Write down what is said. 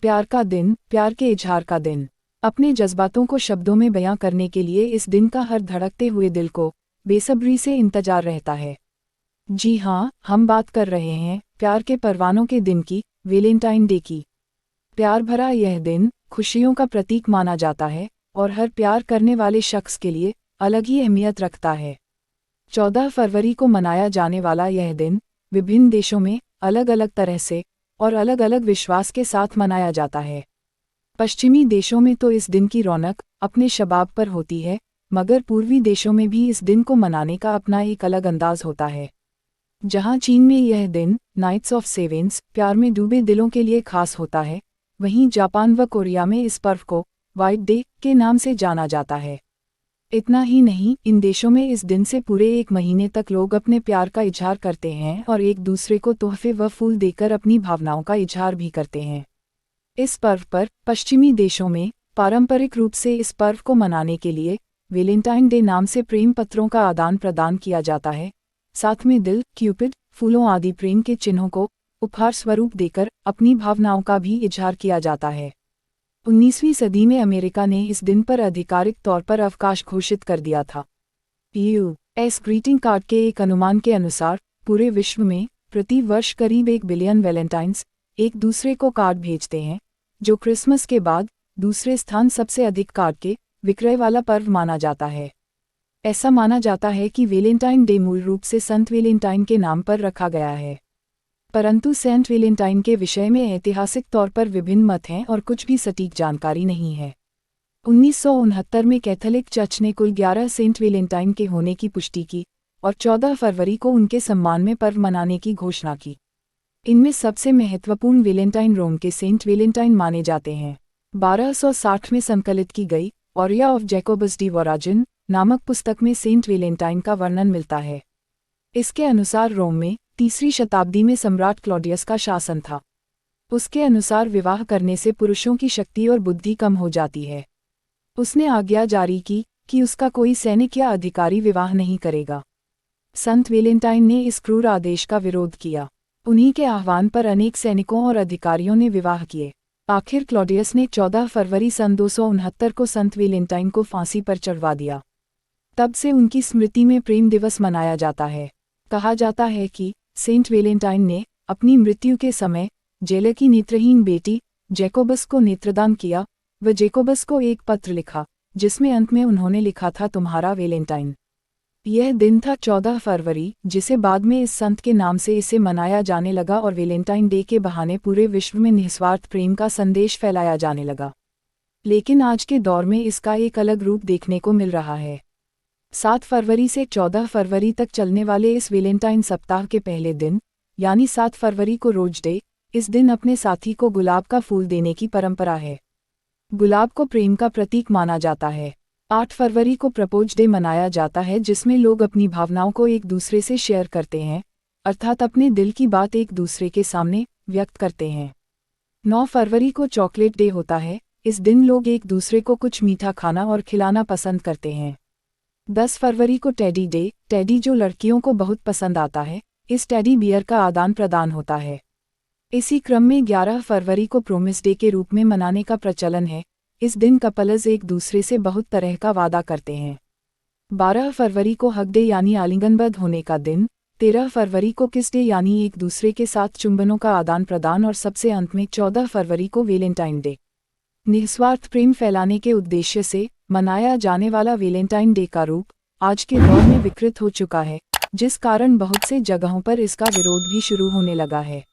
प्यार का दिन, प्यार के इजहार का दिन। अपने जज्बातों को शब्दों में बयां करने के लिए इस दिन का हर धड़कते हुए दिल को बेसब्री से इंतजार रहता है। जी हाँ, हम बात कर रहे हैं प्यार के परवानों के दिन की, वैलेंटाइन डे की। प्यार भरा यह दिन खुशियों का प्रतीक माना जाता है और हर प्यार करने वाले शख्स के लिए अलग ही अहमियत रखता है। 14 फरवरी को मनाया जाने वाला यह दिन विभिन्न देशों में अलग अलग तरह से और अलग अलग विश्वास के साथ मनाया जाता है। पश्चिमी देशों में तो इस दिन की रौनक अपने शबाब पर होती है, मगर पूर्वी देशों में भी इस दिन को मनाने का अपना एक अलग अंदाज होता है। जहां चीन में यह दिन नाइट्स ऑफ सेवेंस, प्यार में डूबे दिलों के लिए खास होता है, वहीं जापान व कोरिया में इस पर्व को व्हाइट डे के नाम से जाना जाता है। इतना ही नहीं, इन देशों में इस दिन से पूरे एक महीने तक लोग अपने प्यार का इजहार करते हैं और एक दूसरे को तोहफे व फूल देकर अपनी भावनाओं का इजहार भी करते हैं। इस पर्व पर पश्चिमी देशों में पारंपरिक रूप से इस पर्व को मनाने के लिए वैलेंटाइन डे नाम से प्रेम पत्रों का आदान प्रदान किया जाता है। साथ में दिल, क्यूपिड, फूलों आदि प्रेम के चिन्हों को उपहार स्वरूप देकर अपनी भावनाओं का भी इजहार किया जाता है। 19वीं सदी में अमेरिका ने इस दिन पर आधिकारिक तौर पर अवकाश घोषित कर दिया था। यूएस ग्रीटिंग कार्ड के एक अनुमान के अनुसार पूरे विश्व में प्रति वर्ष करीब 1 बिलियन वैलेंटाइन्स एक दूसरे को कार्ड भेजते हैं, जो क्रिसमस के बाद दूसरे स्थान सबसे अधिक कार्ड के विक्रय वाला पर्व माना जाता है। ऐसा माना जाता है कि वैलेंटाइन डे मूल रूप से संत वैलेंटाइन के नाम पर रखा गया है, परंतु सेंट वैलेंटाइन के विषय में ऐतिहासिक तौर पर विभिन्न मत हैं और कुछ भी सटीक जानकारी नहीं है। 1969 में कैथोलिक चर्च ने कुल 11 सेंट वैलेंटाइन के होने की पुष्टि की और 14 फरवरी को उनके सम्मान में पर्व मनाने की घोषणा की। इनमें सबसे महत्वपूर्ण वैलेंटाइन रोम के सेंट वैलेंटाइन माने जाते हैं। 1260 में संकलित की गई ऑरिया ऑफ जैकोबस डी वोराजिन नामक पुस्तक में सेंट वैलेंटाइन का वर्णन मिलता है। इसके अनुसार रोम में 3री शताब्दी में सम्राट क्लॉडियस का शासन था। उसके अनुसार विवाह करने से पुरुषों की शक्ति और बुद्धि कम हो जाती है। उसने आज्ञा जारी की कि उसका कोई सैनिक या अधिकारी विवाह नहीं करेगा। संत वैलेंटाइन ने इस क्रूर आदेश का विरोध किया। उन्हीं के आह्वान पर अनेक सैनिकों और अधिकारियों ने विवाह किए। आखिर क्लॉडियस ने 14 फरवरी सन 269 को संत वैलेंटाइन को फांसी पर चढ़वा दिया। तब से उनकी स्मृति में प्रेम दिवस मनाया जाता है। कहा जाता है कि सेंट वैलेंटाइन ने अपनी मृत्यु के समय जेलर की नेत्रहीन बेटी जैकोबस को नेत्रदान किया व जैकोबस को एक पत्र लिखा, जिसमें अंत में उन्होंने लिखा था, तुम्हारा वैलेंटाइन। यह दिन था 14 फरवरी, जिसे बाद में इस संत के नाम से इसे मनाया जाने लगा और वैलेंटाइन डे के बहाने पूरे विश्व में निस्वार्थ प्रेम का संदेश फैलाया जाने लगा। लेकिन आज के दौर में इसका एक अलग रूप देखने को मिल रहा है। 7 फरवरी से 14 फरवरी तक चलने वाले इस वैलेंटाइन सप्ताह के पहले दिन यानी 7 फरवरी को रोज डे, इस दिन अपने साथी को गुलाब का फूल देने की परंपरा है। गुलाब को प्रेम का प्रतीक माना जाता है। 8 फरवरी को प्रपोज डे मनाया जाता है, जिसमें लोग अपनी भावनाओं को एक दूसरे से शेयर करते हैं, अर्थात अपने दिल की बात एक दूसरे के सामने व्यक्त करते हैं। 9 फरवरी को चॉकलेट डे होता है। इस दिन लोग एक दूसरे को कुछ मीठा खाना और खिलाना पसंद करते हैं। 10 फरवरी को टेडी डे, टेडी जो लड़कियों को बहुत पसंद आता है, इस टेडी बियर का आदान प्रदान होता है। इसी क्रम में 11 फरवरी को प्रोमिस डे के रूप में मनाने का प्रचलन है। इस दिन कपल्स एक दूसरे से बहुत तरह का वादा करते हैं। 12 फरवरी को हग डे यानी आलिंगनबद्ध होने का दिन। 13 फरवरी को किस डे यानी एक दूसरे के साथ चुंबनों का आदान प्रदान और सबसे अंत में 14 फरवरी को वैलेंटाइन डे। निस्वार्थ प्रेम फैलाने के उद्देश्य से मनाया जाने वाला वैलेंटाइन डे का रूप आज के दौर में विकृत हो चुका है, जिस कारण बहुत से जगहों पर इसका विरोध भी शुरू होने लगा है।